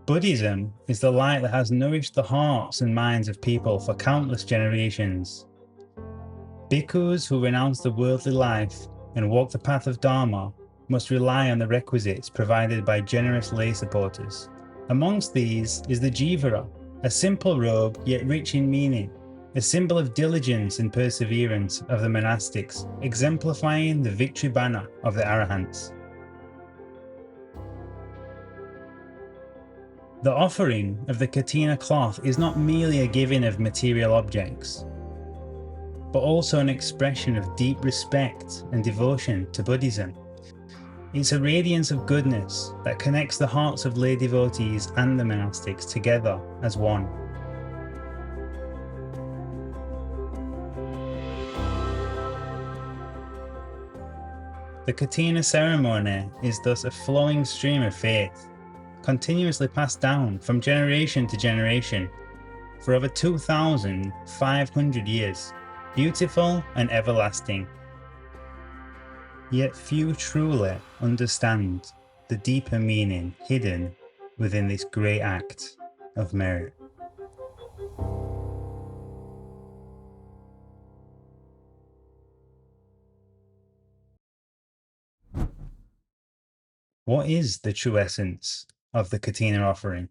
Buddhism is the light that has nourished the hearts and minds of people for countless generations. Bhikkhus who renounce the worldly life and walk the path of Dhamma must rely on the requisites provided by generous lay supporters. Amongst these is the Jivara, a simple robe yet rich in meaning, a symbol of diligence and perseverance of the monastics, exemplifying the victory banner of the Arahants. The offering of the Kathina cloth is not merely a giving of material objects, but also an expression of deep respect and devotion to Buddhism. It's a radiance of goodness that connects the hearts of lay devotees and the monastics together as one. The Kathina Ceremony is thus a flowing stream of faith, continuously passed down from generation to generation for over 2,500 years, beautiful and everlasting. Yet few truly understand the deeper meaning hidden within this great act of merit. What is the true essence of the Kathina offering?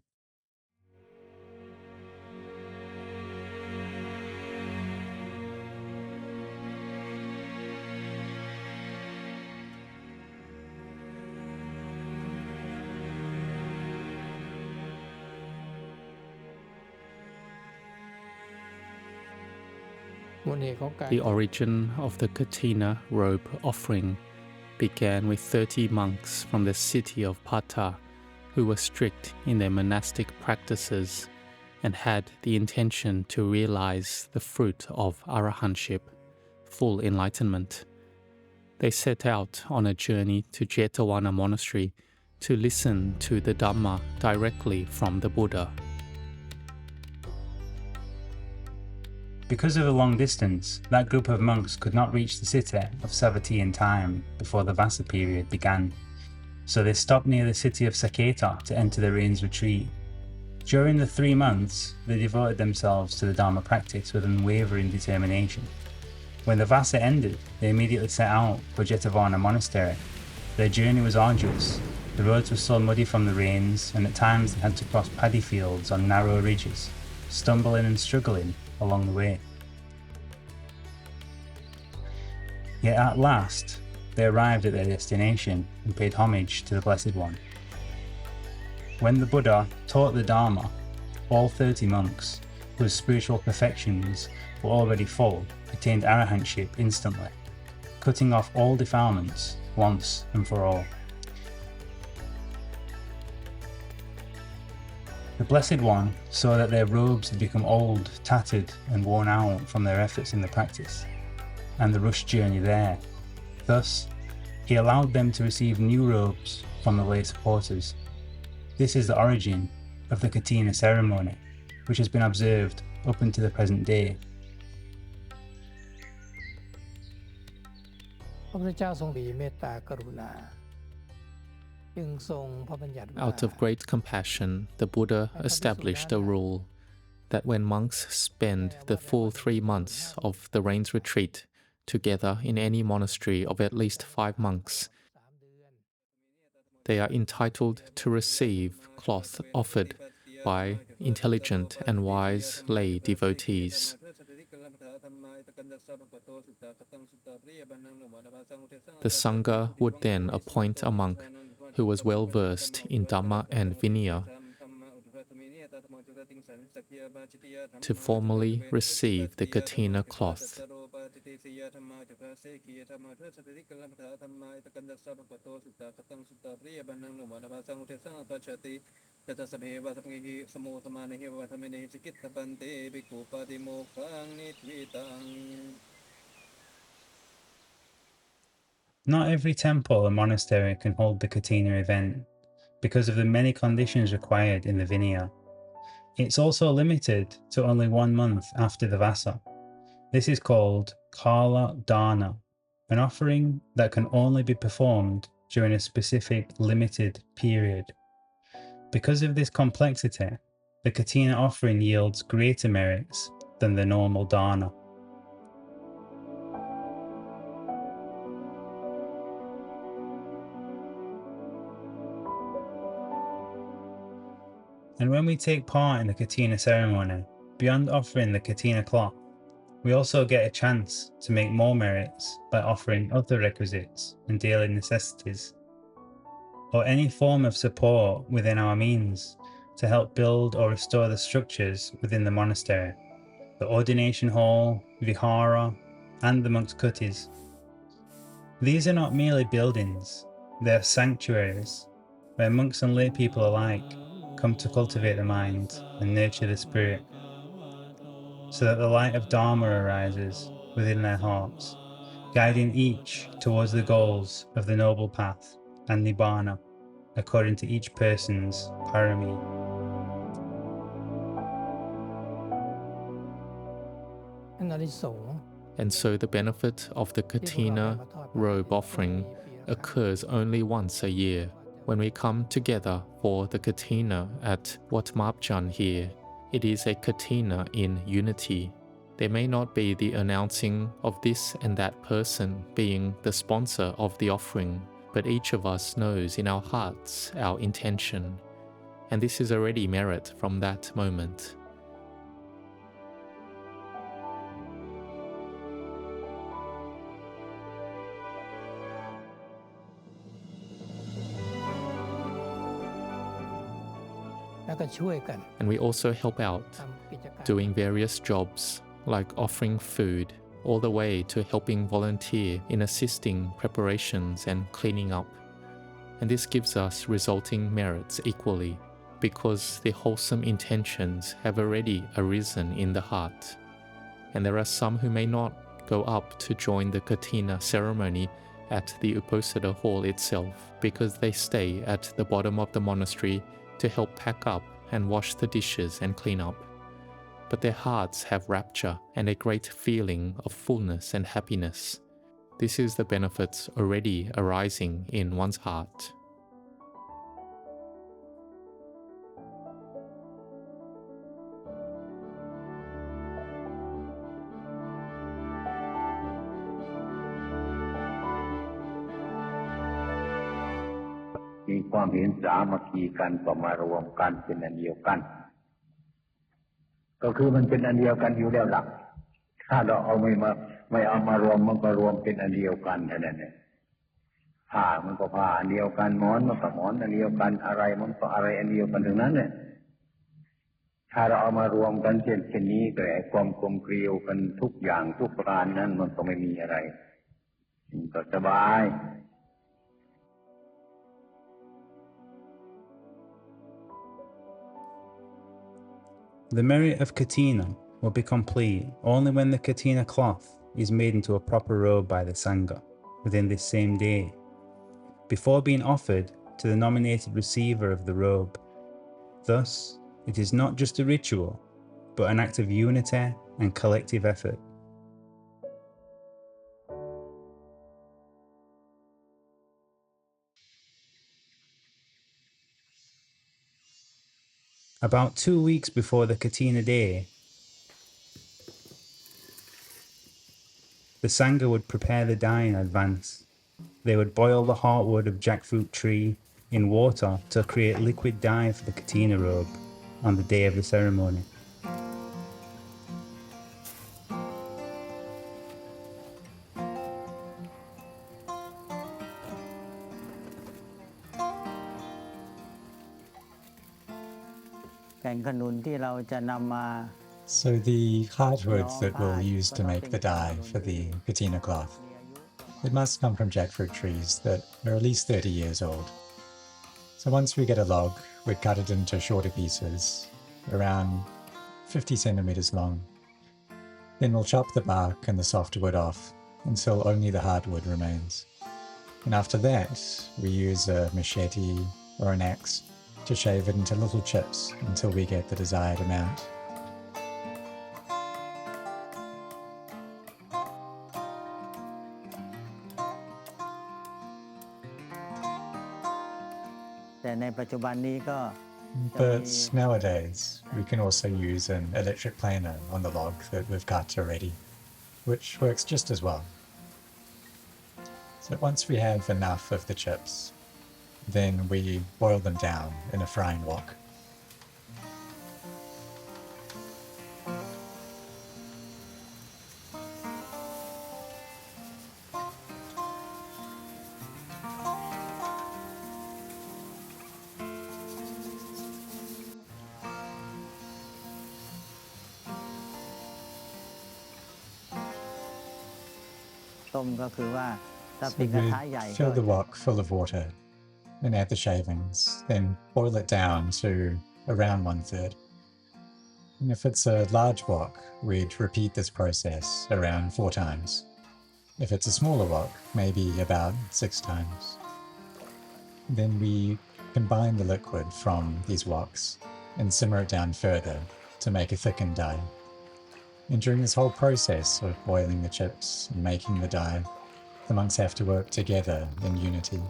The origin of the Kathina Robe Offering began with 30 monks from the city of Pata who were strict in their monastic practices and had the intention to realize the fruit of arahantship, full enlightenment. They set out on a journey to Jetavana Monastery to listen to the Dhamma directly from the Buddha. Because of the long distance, that group of monks could not reach the city of Savatthi in time before the Vassa period began, so they stopped near the city of Saketa to enter the rain's retreat. During the 3 months, they devoted themselves to the Dharma practice with unwavering determination. When the Vassa ended, they immediately set out for Jetavana Monastery. Their journey was arduous. The roads were so muddy from the rains, and at times they had to cross paddy fields on narrow ridges, stumbling and struggling along the way. Yet at last, they arrived at their destination and paid homage to the Blessed One. When the Buddha taught the Dharma, all 30 monks, whose spiritual perfections were already full, attained arahantship instantly, cutting off all defilements once and for all. The Blessed One saw that their robes had become old, tattered and worn out from their efforts in the practice, and the rushed journey there. Thus, he allowed them to receive new robes from the lay supporters. This is the origin of the Kathina Ceremony, which has been observed up until the present day. Out of great compassion, the Buddha established a rule that when monks spend the full 3 months of the rain's retreat together in any monastery of at least 5 monks, they are entitled to receive cloth offered by intelligent and wise lay devotees. The Sangha would then appoint a monk who was well versed in Dhamma and Vinaya to formally receive the Kathina cloth. Not every temple or monastery can hold the Kathina event because of the many conditions required in the Vinaya. It's also limited to only 1 month after the Vassa. This is called Kala Dana, an offering that can only be performed during a specific limited period. Because of this complexity, the Kathina offering yields greater merits than the normal dana. And when we take part in the Kathina ceremony, beyond offering the Kathina cloth, we also get a chance to make more merits by offering other requisites and daily necessities, or any form of support within our means to help build or restore the structures within the monastery, the ordination hall, vihara, and the monks' kutis. These are not merely buildings, they are sanctuaries where monks and lay people alike come to cultivate the mind and nurture the spirit, so that the light of Dhamma arises within their hearts, guiding each towards the goals of the noble path and nibbana, according to each person's parami. And so the benefit of the Kathina Robe Offering occurs only once a year, when we come together for the Kathina at Wat Marp Jan here. It is a Kathina in unity. There may not be the announcing of this and that person being the sponsor of the offering, but each of us knows in our hearts our intention, and this is already merit from that moment. And we also help out, doing various jobs like offering food, all the way to helping volunteer in assisting preparations and cleaning up. And this gives us resulting merits equally, because the wholesome intentions have already arisen in the heart. And there are some who may not go up to join the Kathina ceremony at the Uposatha hall itself, because they stay at the bottom of the monastery to help pack up and wash the dishes and clean up. But their hearts have rapture and a great feeling of fullness and happiness. This is the benefits already arising in one's heart.มีความเห็นสามัคคีกันก็มารวมกันเป็นอันเดียวกันก็คือมันเป็นอันเดียวกันอยู่แล้วล่ะถ้าเราเอาไม่เอามารวมมันก็รวมเป็นอันเดียวกันเท่านั้นเองผ้ามันก็ผ้าอันเดียวกันหมอนมันก็หมอนอันเดียวกันอะไรมันก็อะไรอันเดียวกันทั้งนั้นเนี่ยถ้าเราเอามารวมกันเช่นนี้ก็ไอ้ความกลมเกลียวกันทุกอย่างทุกประการนั้นมันก็ไม่มีอะไรมันก็สบาย The merit of Kathina will be complete only when the Kathina cloth is made into a proper robe by the Sangha within this same day, before being offered to the nominated receiver of the robe. Thus, it is not just a ritual, but an act of unity and collective effort. About 2 weeks before the Kathina day, the Sangha would prepare the dye in advance. They would boil the heartwood of jackfruit tree in water to create liquid dye for the Kathina robe on the day of the ceremony. So the heartwood that we'll use to make the dye for the Kathina cloth, it must come from jackfruit trees that are at least 30 years old. So once we get a log, we'd cut it into shorter pieces, around 50 centimeters long. Then we'll chop the bark and the soft wood off until only the hardwood remains. And after that, we use a machete or an axe to shave it into little chips until we get the desired amount. But nowadays, we can also use an electric planer on the log that we've cut already, which works just as well. So once we have enough of the chips, then we boil them down in a frying wok. So we fill the wok full of water and add the shavings, then boil it down to around 1/3. And if it's a large wok, we'd repeat this process around 4 times. If it's a smaller wok, maybe about 6 times. Then we combine the liquid from these woks and simmer it down further to make a thickened dye. And during this whole process of boiling the chips and making the dye, the monks have to work together in unity.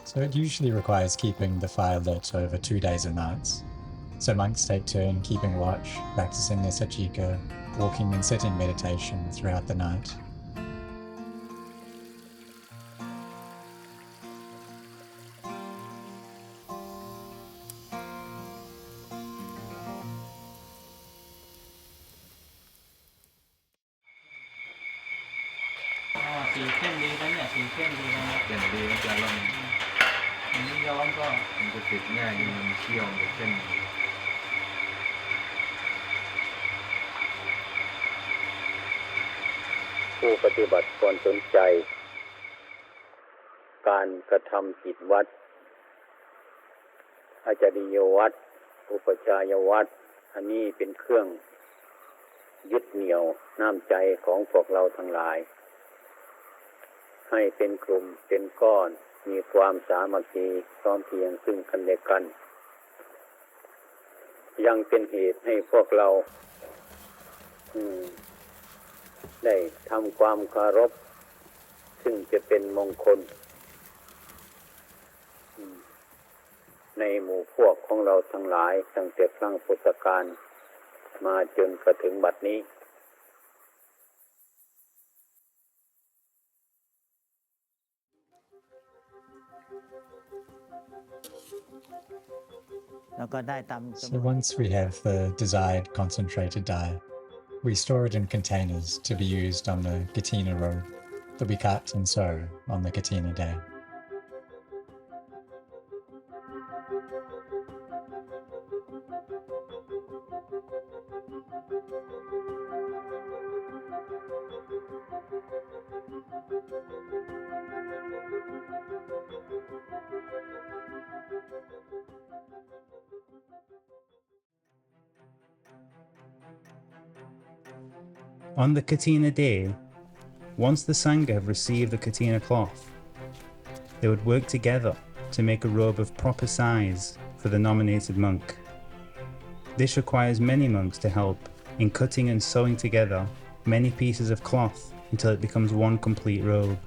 So it usually requires keeping the fire lit over 2 days and nights. So monks take turn keeping watch, practicing their sajika, walking and sitting meditation throughout the night.ผู้ปฏิบัติควรสนใจการกระทำกิจวัดอาจาริยวัดอุปชายวัดอันนี้เป็นเครื่องยึดเหนี่ยวน้ำใจของพวกเราทั้งหลายให้เป็นกลุ่มเป็นก้อนมีความสามัคคีพร้อมเพรียงซึ่งกันและกันยังเป็นเหตุให้พวกเราได้ทำความเคารพซึ่งจะเป็นมงคลในหมู่พวกของเราทั้งหลายตั้งแต่ครั้งพุทธกาลมาจนกระถึงบัดนี้So once we have the desired concentrated dye, we store it in containers to be used on the Kathina robe that we cut and sew on the Kathina day. On the Kathina day, once the Sangha have received the Kathina cloth, they would work together to make a robe of proper size for the nominated monk. This requires many monks to help in cutting and sewing together many pieces of cloth until it becomes one complete robe.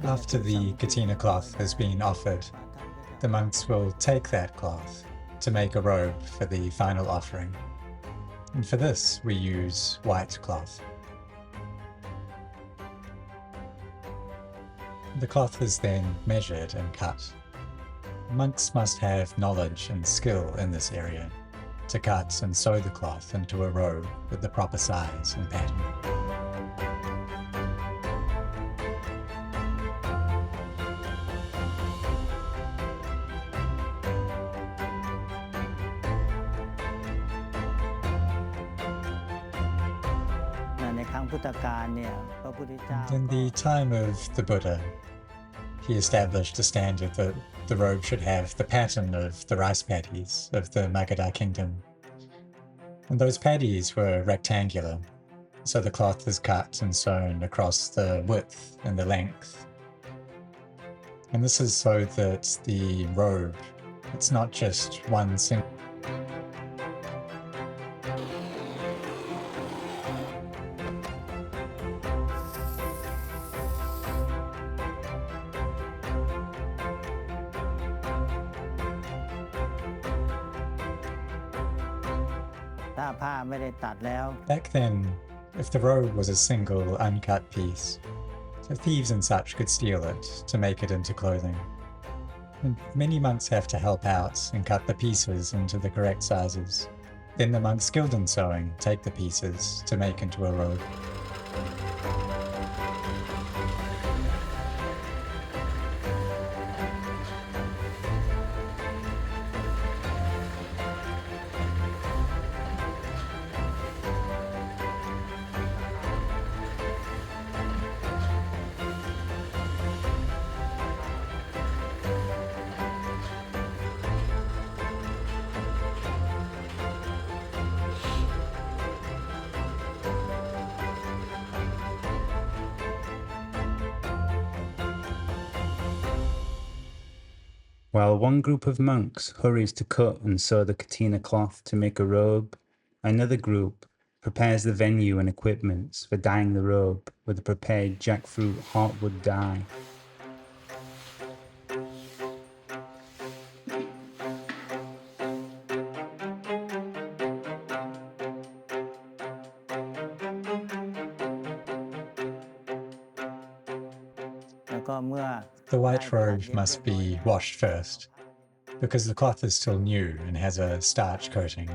After the Kathina cloth has been offered, the monks will take that cloth to make a robe for the final offering. And for this, we use white cloth. The cloth is then measured and cut. Monks must have knowledge and skill in this area to cut and sew the cloth into a robe with the proper size and pattern. In the time of the Buddha, he established a standard that the robe should have the pattern of the rice paddies of the Magadha kingdom. And those paddies were rectangular, so the cloth is cut and sewn across the width and the length. And this is so that the robe It's not just one single. ถ้าผ้าไม่ได้ตัดแล้ว Back then, if the robe was a single uncut piece, so thieves and such could steal it to make it into clothing. And many monks have to help out and cut the pieces into the correct sizes. Then the monks skilled in sewing take the pieces to make into a robe. While one group of monks hurries to cut and sew the Kathina cloth to make a robe, another group prepares the venue and equipments for dyeing the robe with a prepared jackfruit heartwood dye. The white robe must be washed first, because the cloth is still new and has a starch coating.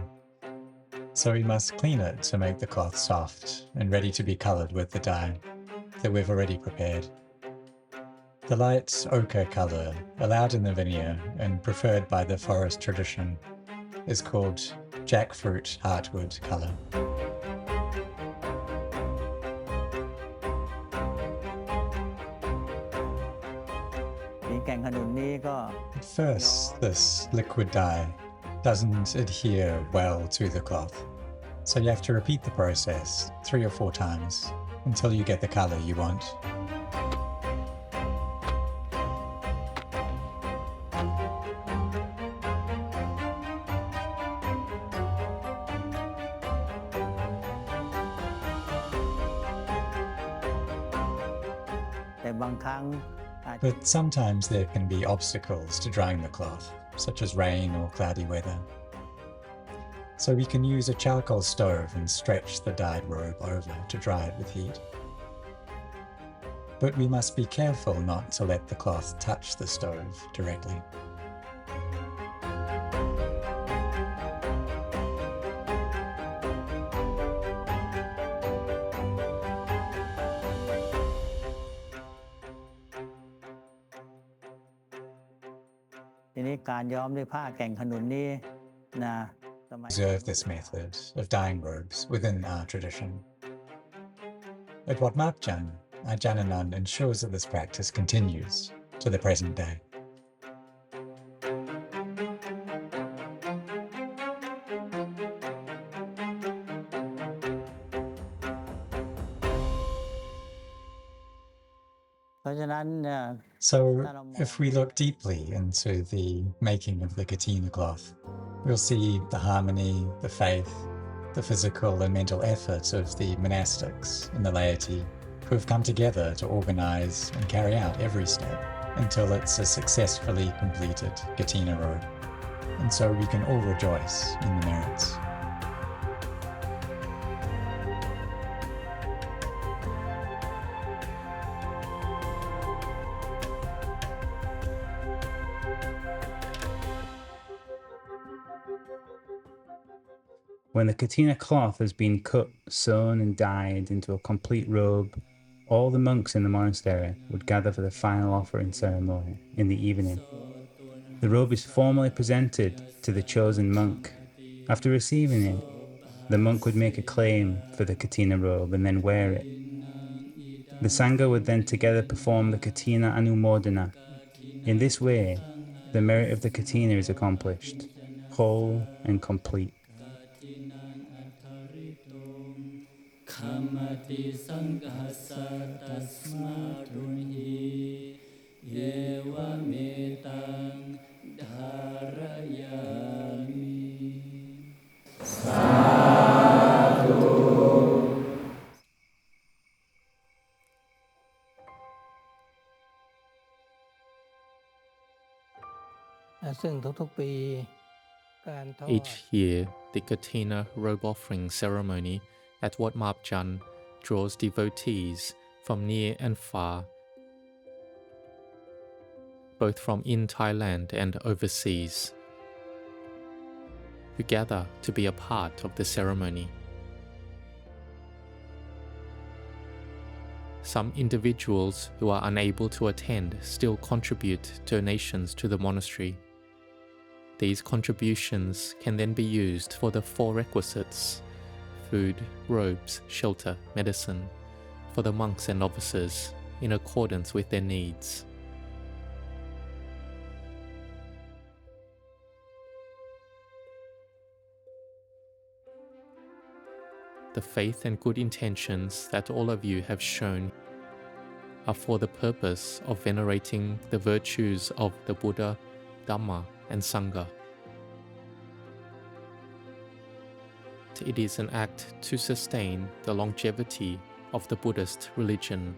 So we must clean it to make the cloth soft and ready to be coloured with the dye that we've already prepared. The light ochre colour, allowed in the veneer and preferred by the forest tradition, is called jackfruit heartwood colour. At first, this liquid dye doesn't adhere well to the cloth, so you have to repeat the process 3 or 4 times until you get the colour you want. But sometimes there can be obstacles to drying the cloth, such as rain or cloudy weather. So we can use a charcoal stove and stretch the dyed robe over to dry it with heat. But we must be careful not to let the cloth touch the stove directly. Observe this method of dyeing robes within our tradition. At Wat Marp Jan, Ajahn Anan ensures that this practice continues to the present day. So, if we look deeply into the making of the Kathina cloth, we'll see the harmony, the faith, the physical and mental effort of the monastics and the laity who have come together to organize and carry out every step until it's a successfully completed Kathina robe. And so we can all rejoice in the merits. When the Kathina cloth has been cut, sewn and dyed into a complete robe, all the monks in the monastery would gather for the final offering ceremony in the evening. The robe is formally presented to the chosen monk. After receiving it, the monk would make a claim for the Kathina robe and then wear it. The Sangha would then together perform the Kathina Anumodana. In this way, the merit of the Kathina is accomplished, whole and complete. Kamati Sanghasa Tasmadunhi ซึ่งทุกๆปีการทอด Each year, the Kathina Robe Offering ceremony at Wat Marp Jan draws devotees from near and far, both from in Thailand and overseas, who gather to be a part of the ceremony. Some individuals who are unable to attend still contribute donations to the monastery. These contributions can then be used for the 4 requisites: food, robes, shelter, medicine, for the monks and officers in accordance with their needs. The faith and good intentions that all of you have shown are for the purpose of venerating the virtues of the Buddha, Dhamma, and Sangha. It is an act to sustain the longevity of the Buddhist religion.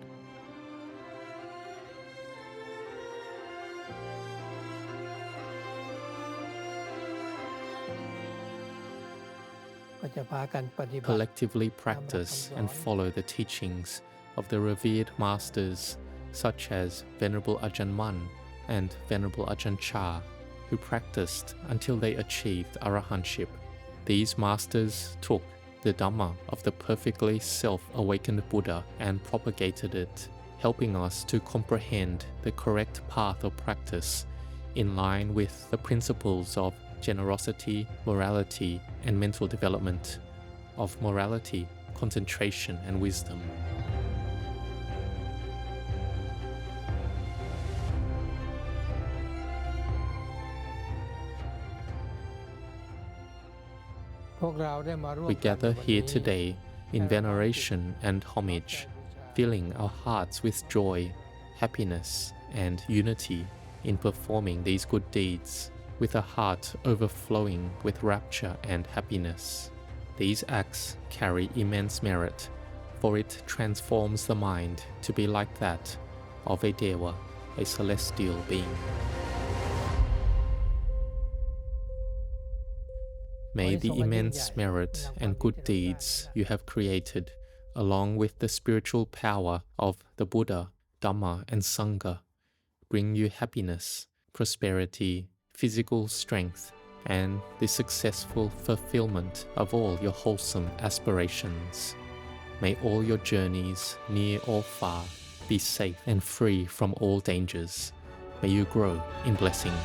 Collectively practice and follow the teachings of the revered masters such as Venerable Ajahn and Venerable Ajahn, who practiced until they achieved arahantship. These masters took the Dhamma of the perfectly self-awakened Buddha and propagated it, helping us to comprehend the correct path of practice in line with the principles of generosity, morality, and mental development, of morality, concentration, and wisdom. We gather here today in veneration and homage, filling our hearts with joy, happiness, and unity in performing these good deeds, with a heart overflowing with rapture and happiness. These acts carry immense merit, for it transforms the mind to be like that of a Deva, a celestial being. May the immense merit and good deeds you have created, along with the spiritual power of the Buddha, Dhamma, and Sangha, bring you happiness, prosperity, physical strength, and the successful fulfillment of all your wholesome aspirations. May all your journeys, near or far, be safe and free from all dangers. May you grow in blessings.